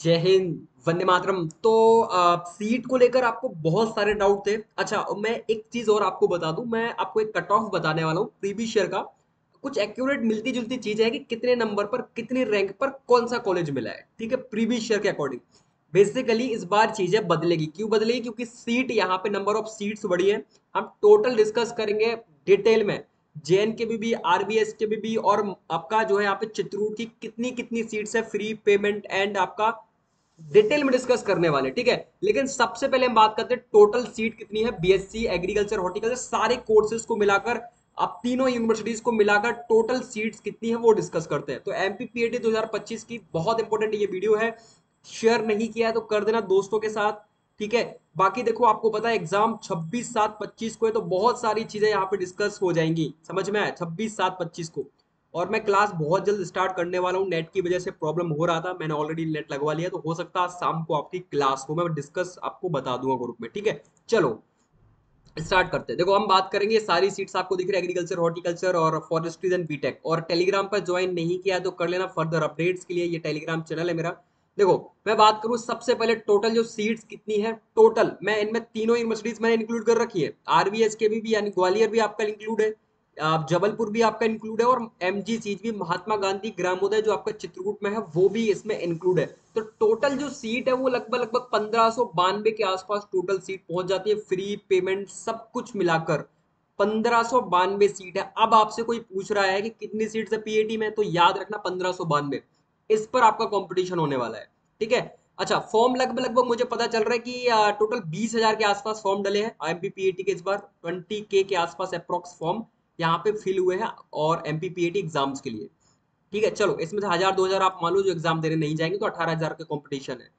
जय हिंद, वंदे मातरम। तो सीट को लेकर आपको बहुत सारे डाउट थे। अच्छा, मैं एक चीज और आपको बता दूं, मैं आपको एक कट ऑफ बताने वाला हूँ प्रीवियस ईयर का। कुछ एक्यूरेट मिलती जुलती चीज है कि कितने नंबर पर कितनी रैंक पर कौन सा कॉलेज मिला है, ठीक है, प्रीवियस ईयर के अकॉर्डिंग। बेसिकली इस बार चीजें बदलेगी। क्यों बदलेगी? क्योंकि सीट यहाँ पे नंबर ऑफ सीट्स बढ़ी है। हम टोटल डिस्कस करेंगे डिटेल में। जेएन के भी आरबीएस के भी और आपका जो है यहाँ पे चित्रकूट की कितनी कितनी सीट्स है, फ्री पेमेंट एंड आपका डिटेल में डिस्कस करने वाले, ठीक है। लेकिन सबसे पहले हम बात करते हैं टोटल सीट कितनी है बीएससी एग्रीकल्चर हॉर्टिकल्चर सारे कोर्सेज को मिलाकर। अब तीनों यूनिवर्सिटीज को मिलाकर टोटल सीट्स कितनी है वो डिस्कस करते हैं। तो एमपीपीएटी 2025 की बहुत इंपॉर्टेंट ये वीडियो है। शेयर नहीं किया है तो कर देना दोस्तों के साथ, ठीक है। बाकी देखो, आपको पता है एग्जाम 26/7/25 को है, तो बहुत सारी चीजें यहाँ पे डिस्कस हो जाएंगी, समझ में आया? 26/7/25 को। और मैं क्लास बहुत जल्द स्टार्ट करने वाला हूँ। नेट की वजह से प्रॉब्लम हो रहा था, मैंने ऑलरेडी नेट लगवा लिया, तो हो सकता है आज शाम को आपकी क्लास हो, मैं डिस्कस आपको बता दूंगा ग्रुप में, ठीक है। चलो स्टार्ट करते हैं। देखो, हम बात करेंगे, सारी सीट्स आपको दिख रही है, एग्रीकल्चर हॉर्टिकल्चर और फॉरेस्ट्री एंड बीटेक। और टेलीग्राम पर ज्वाइन नहीं किया है तो कर लेना फर्दर अपडेट्स के लिए, ये टेलीग्राम चैनल है मेरा। देखो, मैं बात करूं सबसे पहले टोटल जो सीट्स कितनी है टोटल, मैं इनमें तीनों यूनिवर्सिटीज मैंने इंक्लूड कर रखी है। आरबीएस के भी यानी ग्वालियर भी आपका इंक्लूड है, जबलपुर भी आपका इंक्लूड है, और एमजी चीज भी महात्मा गांधी ग्रामोदय जो आपका चित्रकूट में है वो भी इसमें इंक्लूड है। तो टोटल जो सीट है वो लगभग लगभग 1592 के आसपास टोटल सीट पहुंच जाती है, फ्री पेमेंट सब कुछ मिलाकर 1592 सीट है। अब आपसे कोई पूछ रहा है कि कितनी सीट है पीएटी में, तो याद रखना 1592। इस पर आपका कंपटीशन होने वाला है, ठीक है। अच्छा, फॉर्म लगभग लगभग मुझे पता चल रहा है कि टोटल 20,000 के आसपास फॉर्म डले हैं एमपीपीएटी के। इस बार 20K के आसपास अप्रोक्स फॉर्म यहाँ पे फिल हुए हैं और एमपीपीएटी एग्जाम्स के लिए, ठीक है। चलो, इसमें से 1000 2000 आप मान लो जो एग्जाम देने नहीं जाएंगे, तो 18,000 का कंपटीशन है।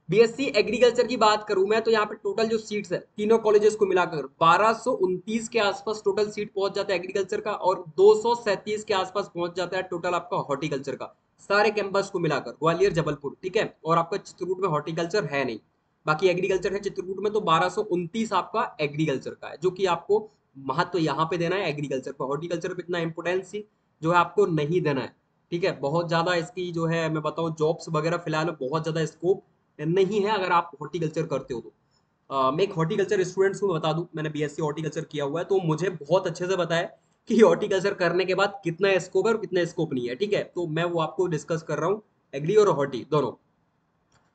बीएससी एग्रीकल्चर की बात करूं मैं, तो यहाँ पे टोटल जो सीट्स है तीनों कॉलेजेस को मिलाकर 1229 के आसपास टोटल सीट पहुंच जाता है एग्रीकल्चर का, और 237 के आसपास पहुंच जाता है टोटल आपका हॉर्टिकल्चर का, सारे कैंपस को मिलाकर, ग्वालियर जबलपुर, ठीक है। और आपका चित्रकूट में हॉर्टिकल्चर है नहीं, बाकी एग्रीकल्चर है चित्रकूट में। तो 1229 आपका एग्रीकल्चर का है, जो कि आपको महत्व यहाँ पे देना है एग्रीकल्चर पर। हॉर्टिकल्चर पे इतना इंपोर्टेंस जो है आपको नहीं देना है, ठीक है। बहुत ज्यादा इसकी जो है मैं बताऊं जॉब्स वगैरह फिलहाल में बहुत ज्यादा स्कोप नहीं है अगर आप हॉर्टिकल्चर करते हो तो। मैं एक हॉर्टिकल्चर स्टूडेंट्स को बता दूं, मैंने बीएससी हॉर्टिकल्चर किया हुआ है, तो मुझे बहुत अच्छे से पता है कि हॉर्टिकल्चर करने के बाद कितना स्कोप है और कितना स्कोप नहीं है, ठीक है। तो मैं वो आपको डिस्कस कर रहा हूँ, एग्री और हॉर्टी दोनों।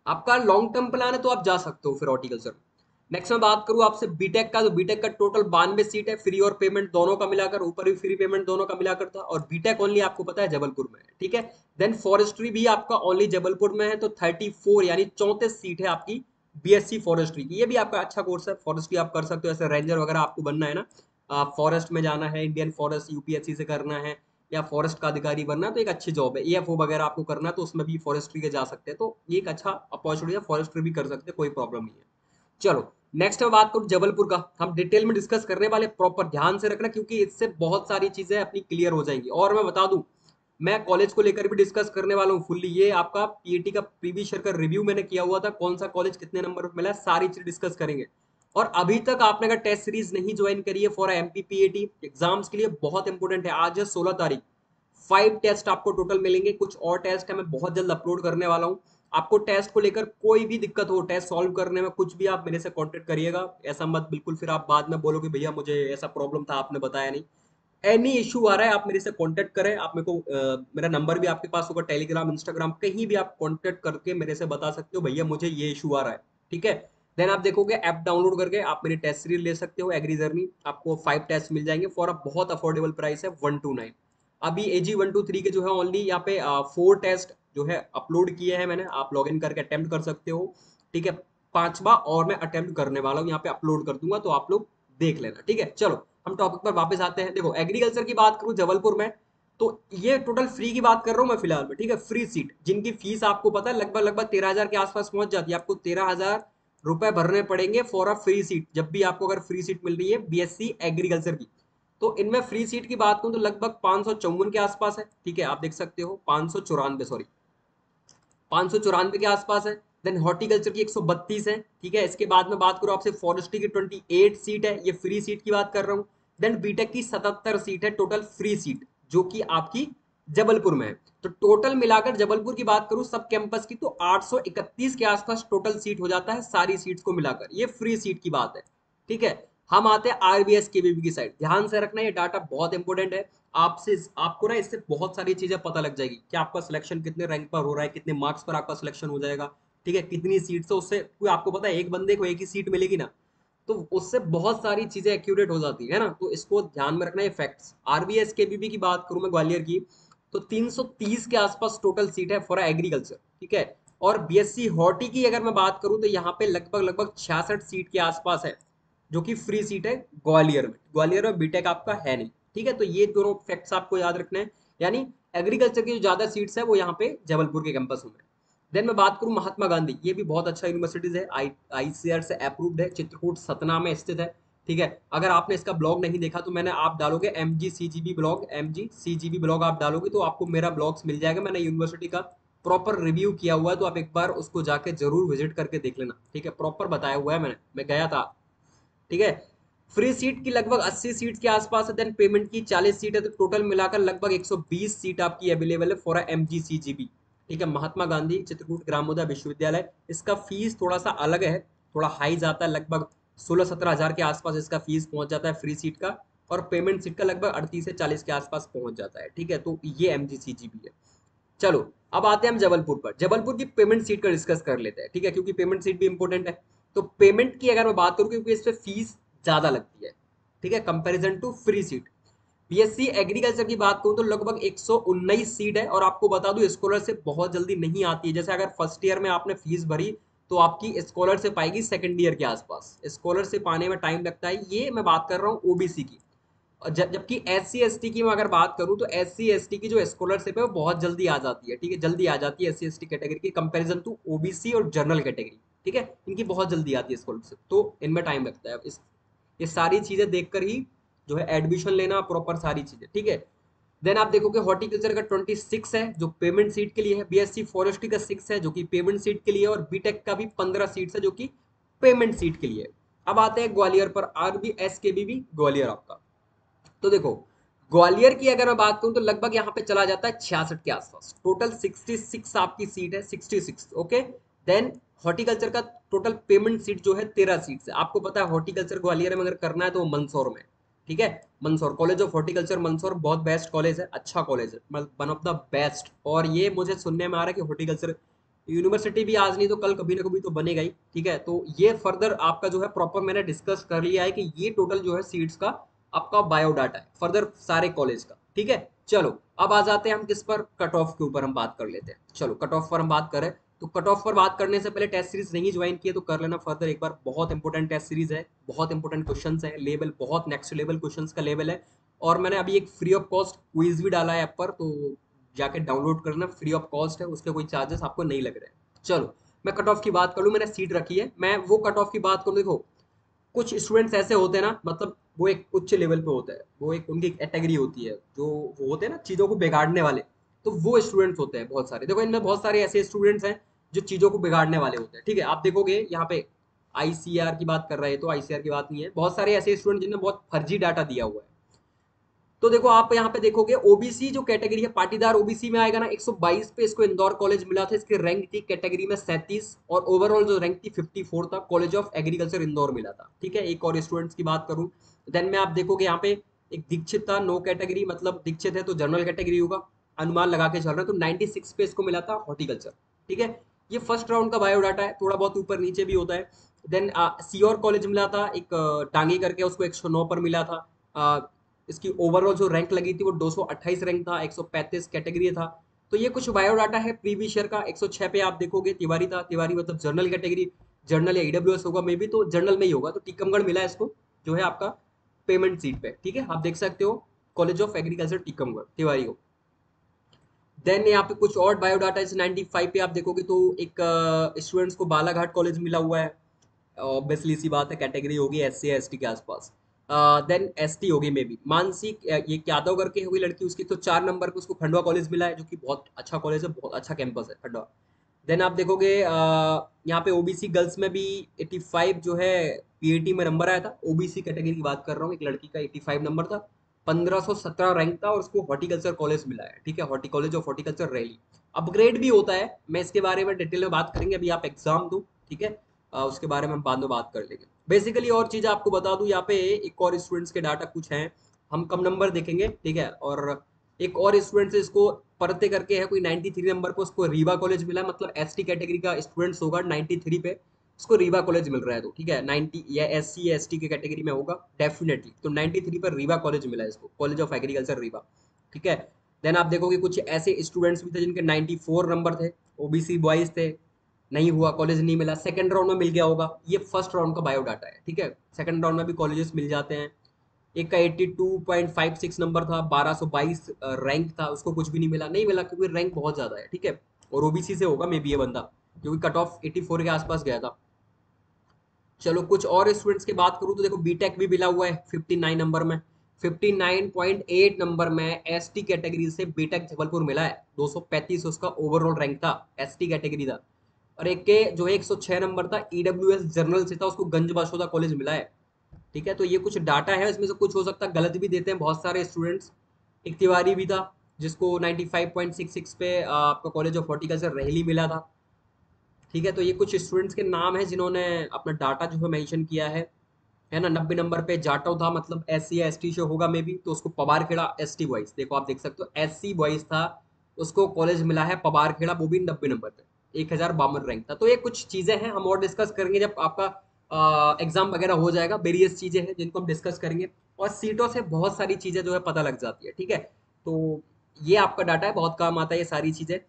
आपका लॉन्ग टर्म प्लान है तो आप जा सकते हो फिर हॉर्टिकल्चर में। नेक्स्ट मैं बात करूं आपसे बीटेक का, तो बीटेक का टोटल 92 सीट है, फ्री और पेमेंट दोनों का मिलाकर, ऊपर भी फ्री पेमेंट दोनों का मिलाकर था। और बीटेक ओनली आपको पता है जबलपुर में है, ठीक है। देन फॉरेस्ट्री भी आपका ओनली जबलपुर में है, तो 34 यानी 34 सीट है आपकी बीएससी फॉरेस्ट्री की। ये भी आपका अच्छा कोर्स है, फॉरेस्ट्री आप कर सकते हो, ऐसे रेंजर वगैरह आपको बनना है ना, फॉरेस्ट में जाना है, इंडियन फॉरेस्ट यूपीएससी से करना है, या फॉरेस्ट का अधिकारी बनना है, तो एक अच्छी जॉब है। ईएफओ वगैरह आपको करना है तो उसमें भी फॉरेस्ट्री के जा सकते हैं, तो ये एक अच्छा अपॉर्चुनिटी है, फॉरेस्ट्री भी कर सकते हैं, कोई प्रॉब्लम नहीं है। चलो, नेक्स्ट मैं बात करूं जबलपुर का, हम डिटेल में डिस्कस करने वाले, प्रॉपर ध्यान से रखना क्योंकि इससे बहुत सारी चीजें अपनी क्लियर हो जाएंगी। और मैं बता दूं, मैं कॉलेज को लेकर भी डिस्कस करने वाला हूँ फुल्ली। ये आपका पीएटी का प्रीवियस ईयर का रिव्यू मैंने किया हुआ था, कौन सा कॉलेज कितने नंबर पर मिला है, सारी चीज डिस्कस करेंगे। और अभी तक आपने अगर टेस्ट सीरीज नहीं ज्वाइन करी है फॉर एमपीपीएटी एग्जाम्स के लिए, बहुत इंपॉर्टेंट है। आज है 16 तारीख, 5 टेस्ट आपको टोटल मिलेंगे, कुछ और टेस्ट है मैं बहुत जल्द अपलोड करने वाला हूँ। आपको टेस्ट को लेकर कोई भी दिक्कत हो, टेस्ट सॉल्व करने में कुछ भी, आप मेरे से कांटेक्ट करिएगा। ऐसा मत बिल्कुल फिर आप बाद में बोलोगे भैया मुझे ऐसा प्रॉब्लम था आपने बताया नहीं। एनी इशू आ रहा है आप मेरे से कांटेक्ट करें, आप मेरे को मेरा नंबर भी आपके पास होगा, टेलीग्राम इंस्टाग्राम कहीं भी आप कांटेक्ट करके मेरे से बता सकते हो भैया मुझे ये इशू आ रहा है, ठीक है। देन आप देखोगे ऐप डाउनलोड करके आप मेरी टेस्ट सीरीज ले सकते हो, एग्री जर्नी आपको 5 टेस्ट मिल जाएंगे फॉर अ बहुत अफोर्डेबल प्राइस है 129। अभी AG123 के जो है ओनली यहाँ पे 4 टेस्ट जो है अपलोड किए हैं मैंने, आप लॉग इन करके अटेम्प्ट कर सकते हो, ठीक है। पांचवा और मैं अटेम्प्ट करने वाला हूँ, यहाँ पे अपलोड कर दूंगा, तो आप लोग देख लेना, ठीक है। चलो, हम टॉपिक पर वापस आते हैं। देखो, एग्रीकल्चर की बात करूं जबलपुर में, तो ये टोटल फ्री की बात कर रहा हूं मैं फिलहाल में, ठीक है। फ्री सीट जिनकी फीस आपको पता है लगभग लगभग 13,000 के आसपास पहुंच जाती है, आपको 13,000 रुपए भरने पड़ेंगे फॉर अ फ्री सीट, जब भी आपको अगर फ्री सीट मिल रही है बीएससी एग्रीकल्चर की। तो इनमें फ्री सीट की बात करूं तो लगभग 554 के आसपास है, ठीक है, आप देख सकते हो 594, सॉरी 594 के आसपास है। देन हॉर्टिकल्चर की 132 है, ठीक है। इसके बाद में बात करूं आपसे फॉरेस्ट्री की 28 सीट है, ये फ्री सीट की बात कर रहा हूं। देन बीटेक की 77 सीट है टोटल फ्री सीट, जो कि आपकी जबलपुर में है। तो टोटल मिलाकर जबलपुर की बात करूं सब कैंपस की तो 831 के आसपास टोटल सीट हो जाता है, सारी सीट्स को मिलाकर। ये फ्री सीट की बात है, ठीक है। हम आते हैं आरबीएस केबीबी की साइड। ध्यान से रखना, ये डाटा बहुत इंपॉर्टेंट है। आपसे आपको ना इससे बहुत सारी चीजें पता लग जाएगी कि आपका सिलेक्शन कितने रैंक पर हो रहा है, कितने मार्क्स पर आपका सिलेक्शन हो जाएगा, ठीक है, कितनी सीट से उससे कोई आपको पता है एक बंदे को एक ही सीट मिलेगी ना, तो उससे बहुत सारी चीजें एक्यूरेट हो जाती है ना, तो इसको ध्यान में रखना है फैक्ट्स। आरबीएस केबीबी की बात करूं मैं ग्वालियर की, तो 330 के आसपास टोटल सीट है फॉर एग्रीकल्चर, ठीक है। और बीएससी हॉर्टी की अगर मैं बात करूं तो यहाँ पे लगभग लगभग 66 सीट के आसपास है, जो कि फ्री सीट है ग्वालियर में। ग्वालियर में बीटेक आपका है नहीं, ठीक है। तो ये दोनों फैक्ट्स आपको याद रखने हैं, यानी एग्रीकल्चर की जो ज्यादा सीट्स है वो यहाँ पे जबलपुर के कैंपस में। देन मैं बात करूं महात्मा गांधी, ये भी बहुत अच्छा यूनिवर्सिटीज है, आईसीआर से अप्रूव्ड है, चित्रकूट सतना में स्थित है, ठीक है। अगर आपने इसका ब्लॉग नहीं देखा तो मैंने, आप डालोगे एमजीसीजीबी ब्लॉग, एमजीसीजीबी ब्लॉग आप डालोगे तो आपको मेरा ब्लॉग्स मिल जाएगा। मैंने यूनिवर्सिटी का प्रॉपर रिव्यू किया हुआ है, तो आप एक बार उसको जाके जरूर विजिट करके देख लेना, ठीक है। प्रॉपर बताया हुआ है मैंने, मैं गया था, ठीक है। फ्री सीट की लगभग 80 सीट के आसपास है, देन पेमेंट की 40 सीट है, तो टोटल मिलाकर लगभग 120 सीट आपकी अवेलेबल है फॉर एमजीसीजीबी, ठीक है। महात्मा गांधी चित्रकूट ग्रामोदय विश्वविद्यालय, इसका फीस थोड़ा सा अलग है, थोड़ा हाई जाता है, लगभग 16-17 हजार के आसपास इसका फीस पहुंच जाता है फ्री सीट का, और पेमेंट सीट का लगभग 38 से 40 के आसपास पहुंच जाता है, ठीक है। तो ये एमजीसीजीबी है। चलो, अब आते हैं हम जबलपुर पर। जबलपुर की पेमेंट सीट का डिस्कस कर लेते हैं, ठीक है, क्योंकि पेमेंट सीट भी इंपॉर्टेंट है। तो पेमेंट की अगर मैं बात करूं, क्योंकि इस पे फीस ज्यादा लगती है, ठीक है, comparison to free seat. BSc agriculture की बात करूं तो लगभग 119 सीट है, और आपको बता दूं स्कॉलरशिप बहुत जल्दी नहीं आती है। जैसे अगर फर्स्ट ईयर में आपने फीस भरी तो आपकी स्कॉलरशिप आएगी सेकंड ईयर के आसपास, स्कॉलरशिप आने में टाइम लगता है। ये मैं बात कर रहा हूँ ओबीसी की। जबकि एस सी एस टी की मैं अगर बात करूं तो एस सी एस टी की जो स्कॉलरशिप है वो बहुत जल्दी आ जाती है, ठीक है, जल्दी आ जाती है S C S T category की कंपैरिजन टू ओबीसी और जनरल कैटेगरी, ठीक है। इनकी बहुत जल्दी आती है स्कॉलरशिप, तो इनमें टाइम लगता है। ये सारी चीजें देखकर ही जो है एडमिशन लेना, प्रॉपर सारी चीजें, ठीक है। देन आप देखोगे हॉर्टिकल्चर का 26 है जो पेमेंट सीट के लिए है, बीएससी फॉरेस्ट्री का 6 है जो कि पेमेंट सीट के लिए है, और बीटेक का भी 15 सीट है जो कि पेमेंट सीट के लिए है। अब आते हैं ग्वालियर पर, आरबी एस के बी ग्वालियर आपका। तो देखो, ग्वालियर की अगर मैं बात करूं तो लगभग यहाँ पे चला जाता है 66 के आसपास, टोटल 66 आपकी सीट है, 66, ओके। देन हॉर्टिकल्चर का टोटल पेमेंट सीट जो है 13 सीट है। आपको पता है हॉर्टिकल्चर ग्वालियर में अगर करना है तो वो मंदसौर में, ठीक है। Mandsaur college of horticulture Mandsaur बहुत बेस्ट कॉलेज है, अच्छा कॉलेज है, वन ऑफ द बेस्ट। और ये मुझे सुनने में आ रहा है कि हॉर्टिकल्चर यूनिवर्सिटी भी आज नहीं तो कल कभी ना कभी तो बनेगा ही, ठीक है। तो ये फर्दर आपका जो है प्रॉपर मैंने डिस्कस कर लिया है कि ये टोटल जो है सीट्स का आपका बायोडाटा है फर्दर सारे कॉलेज का, ठीक है। चलो, अब आ जाते हैं हम किस पर, कट ऑफ के ऊपर हम बात कर लेते हैं। चलो, कट ऑफ पर हम बात करें तो कट ऑफ पर बात करने से पहले टेस्ट सीरीज नहीं ज्वाइन किए तो कर लेना फर्दर एक बार, बहुत इंपॉर्टेंट टेस्ट सीरीज है, बहुत इंपॉर्टेंट क्वेश्चंस है, लेवल बहुत नेक्स्ट लेवल क्वेश्चंस का लेवल है। और मैंने अभी एक फ्री ऑफ कॉस्ट क्विज भी डाला है ऐप पर, तो जाके डाउनलोड करना, फ्री ऑफ कॉस्ट है, उसके कोई चार्जेस आपको नहीं लग रहे हैं। चलो, मैं कट ऑफ की बात कर लूँ, मैंने सीट रखी है, मैं वो कट ऑफ की बात करूँ। देखो, कुछ स्टूडेंट्स ऐसे होते हैं ना, मतलब वो एक उच्च लेवल पे होता है, वो एक उनकी कैटेगरी होती है, जो वो होते हैं ना चीजों को बिगाड़ने वाले, तो वो स्टूडेंट्स होते हैं बहुत सारे। देखो, इनमें बहुत सारे ऐसे स्टूडेंट्स हैं जो चीजों को बिगाड़ने वाले होते हैं, ठीक है। आप देखोगे यहाँ पे आईसीआर की बात कर रहे हैं तो आईसीआर की बात नहीं है, बहुत सारे ऐसे स्टूडेंट जिन्होंने बहुत फर्जी डाटा दिया हुआ है। तो देखो, आप यहाँ पे देखोगे ओबीसी जो कैटेगरी है, पाटीदार ओबीसी में आएगा ना, 122 पे इसको इंदौर कॉलेज मिला था, इसकी रैंक थी कैटेगरी में 37, और ओवरऑल जो रैंक थी 54 था, कॉलेज ऑफ एग्रीकल्चर इंदौर मिला था, ठीक है। एक और स्टूडेंट्स की बात करूं, देन में आप देखोगे यहाँ पे एक दीक्षित था, नो कैटेगरी, मतलब दीक्षित है तो जनरल कैटेगरी होगा, अनुमान लगा के चल रहे हैं, तो 96 पे इसको मिला था हॉर्टिकल्चर, ठीक है। ये फर्स्ट राउंड का बायोडाटा है, थोड़ा बहुत ऊपर नीचे भी होता है। देन सीओर कॉलेज मिला था एक, टांगी करके, उसको 109 पर मिला था। इसकी ओवरऑल जो रैंक लगी थी वो 228 रैंक था, 135 कैटेगरी था। तो ये कुछ बायोडाटा है प्रीवियस ईयर का। 106 पे आप देखोगे तिवारी था, तिवारी मतलब जनरल कैटेगरी, जनरल या ईडब्ल्यूएस होगा मे बी, तो जनरल में ही होगा, तो टीकमगढ़ मिला है इसको, जो है आपका पेमेंट सीट पे, ठीक है। आप देख सकते हो college of agriculture Tikamgarh Tiwari को। देन यहाँ पे कुछ और बायोडाटा इस 95 पे आप देखोगे तो एक स्टूडेंट्स को बालाघाट कॉलेज मिला हुआ है, ऑब्वियसली सी बात है, कैटेगरी होगी एस सी एस टी के आसपास। देन एस टी होगी मे बी, मानसी ये यादव करके होगी लड़की, उसकी तो 4 नंबर पे उसको खंडवा कॉलेज मिला है, जो कि बहुत अच्छा कॉलेज है, बहुत अच्छा कैंपस है खंडवा। देन आप देखोगे यहाँ पे ओबीसी गर्ल्स में भी 85 जो है पीएटी में नंबर आया था, ओबीसी कैटेगरी की बात कर रहा हूँ, एक लड़की का 85 नंबर था। 1517 रैंक था और उसको हॉर्टिकल्चर कॉलेज मिला है, ठीक है, horti college of horticulture rally. Upgrade भी होता है, मैं इसके बारे में डिटेल में बात करेंगे, अभी आप एग्जाम दो, ठीक है। उसके बारे में हम बाद में बात कर लेंगे। बेसिकली और चीज़ आपको बता दूं, यहाँ पे एक और स्टूडेंट्स के डाटा कुछ हैं, हम कम नंबर देखेंगे, ठीक है। और एक और स्टूडेंट से इसको परते करके है कोई 93 नंबर पर, उसको रीवा कॉलेज मिला है, मतलब एसटी कैटेगरी का स्टूडेंट्स होगा 93 पे, उसको रीवा कॉलेज मिल रहा है, तो ठीक है 90 या एससी या एसटी की कैटेगरी में होगा डेफिनेटली, तो 93 पर रीवा कॉलेज मिला है इसको, कॉलेज ऑफ एग्रीकल्चर रीवा, ठीक है। देन आप देखोगे कुछ ऐसे स्टूडेंट्स भी थे जिनके 94 नंबर थे, ओबीसी बॉयज थे, नहीं हुआ, कॉलेज नहीं मिला, सेकंड राउंड में मिल गया होगा, ये फर्स्ट राउंड का बायोडाटा है, ठीक है। सेकंड राउंड में भी कॉलेजेस मिल जाते हैं। एक का 82.56 नंबर था, 1222 रैंक था, उसको कुछ भी नहीं मिला, नहीं मिला क्योंकि रैंक बहुत ज्यादा है, ठीक है। और ओबीसी से होगा मे बी ये बंदा, क्योंकि कट ऑफ 84 के आसपास गया था। चलो कुछ और स्टूडेंट्स की बात करूं तो देखो बीटेक भी मिला हुआ है 59 नंबर में, 59.8 नंबर में एसटी कैटेगरी से बीटेक जबलपुर मिला है, 235 उसका ओवरऑल रैंक था, एसटी कैटेगरी था। और एक के जो 106 नंबर था ईडब्ल्यूएस जर्नल से था, उसको गंज बाशोदा कॉलेज मिला है, ठीक है। तो ये कुछ डाटा है, इसमें से कुछ हो सकता है गलत भी देते हैं बहुत सारे स्टूडेंट्स। एक तिवारी भी था जिसको 95.66 पे आपका कॉलेज ऑफ हॉर्टिकल्चर रैली मिला था, ठीक है। तो ये कुछ स्टूडेंट्स के नाम हैं जिन्होंने अपना डाटा जो है मेंशन किया है ना। 90 नंबर पे जाटव था, मतलब एस सी या एस टी से होगा मे बी, तो उसको Powar Kheda S T boys, देखो आप देख सकते हो एस सी बॉयज था, उसको कॉलेज मिला है पवार खेड़ा, वो भी 90 नंबर पे, 1052 रैंक था। तो ये कुछ चीजें हैं, हम और डिस्कस करेंगे जब आपका एग्जाम वगैरह हो जाएगा, वेरियस चीजें हैं जिनको हम डिस्कस करेंगे। और सीटों से बहुत सारी चीजें जो है पता लग जाती है, ठीक है। तो ये आपका डाटा है, बहुत काम आता है ये सारी चीजें।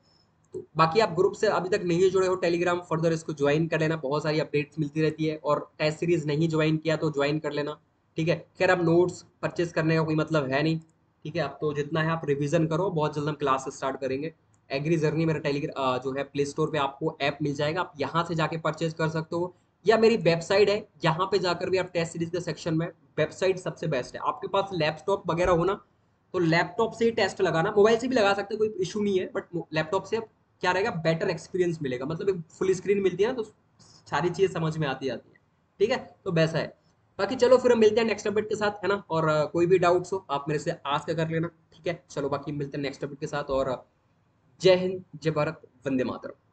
तो बाकी आप ग्रुप से अभी तक नहीं जुड़े हो टेलीग्राम, फर्दर इसको ज्वाइन कर लेना, बहुत सारी अपडेट्स मिलती रहती है। और टेस्ट सीरीज नहीं ज्वाइन किया तो ज्वाइन कर लेना, ठीक है। खैर अब नोट्स परचेज करने का कोई मतलब है नहीं, ठीक है। अब तो जितना है आप रिवीजन करो, बहुत जल्द हम क्लास स्टार्ट करेंगे। एग्री जर्नी मेरा टेलीग्राम जो है प्ले स्टोर पे आपको ऐप मिल जाएगा, आप यहाँ से जाके परचेज कर सकते हो, या मेरी वेबसाइट है यहाँ पे जाकर भी आप टेस्ट सीरीज के सेक्शन में, वेबसाइट सबसे बेस्ट है। आपके पास लैपटॉप वगैरह हो ना, तो लैपटॉप से ही टेस्ट लगाना, मोबाइल से भी लगा सकते हैं, कोई इशू नहीं है, बट लैपटॉप से क्या रहेगा, बेटर एक्सपीरियंस मिलेगा, मतलब एक फुल स्क्रीन मिलती है ना, तो सारी चीजें समझ में आती जाती है, ठीक है। तो वैसा है। बाकी चलो फिर हम मिलते हैं नेक्स्ट अपडेट के साथ, है ना। और कोई भी डाउट्स हो आप मेरे से आस्क कर लेना, ठीक है। चलो बाकी मिलते हैं नेक्स्ट अपडेट के साथ, और जय हिंद, जय भारत, वंदे मातरम।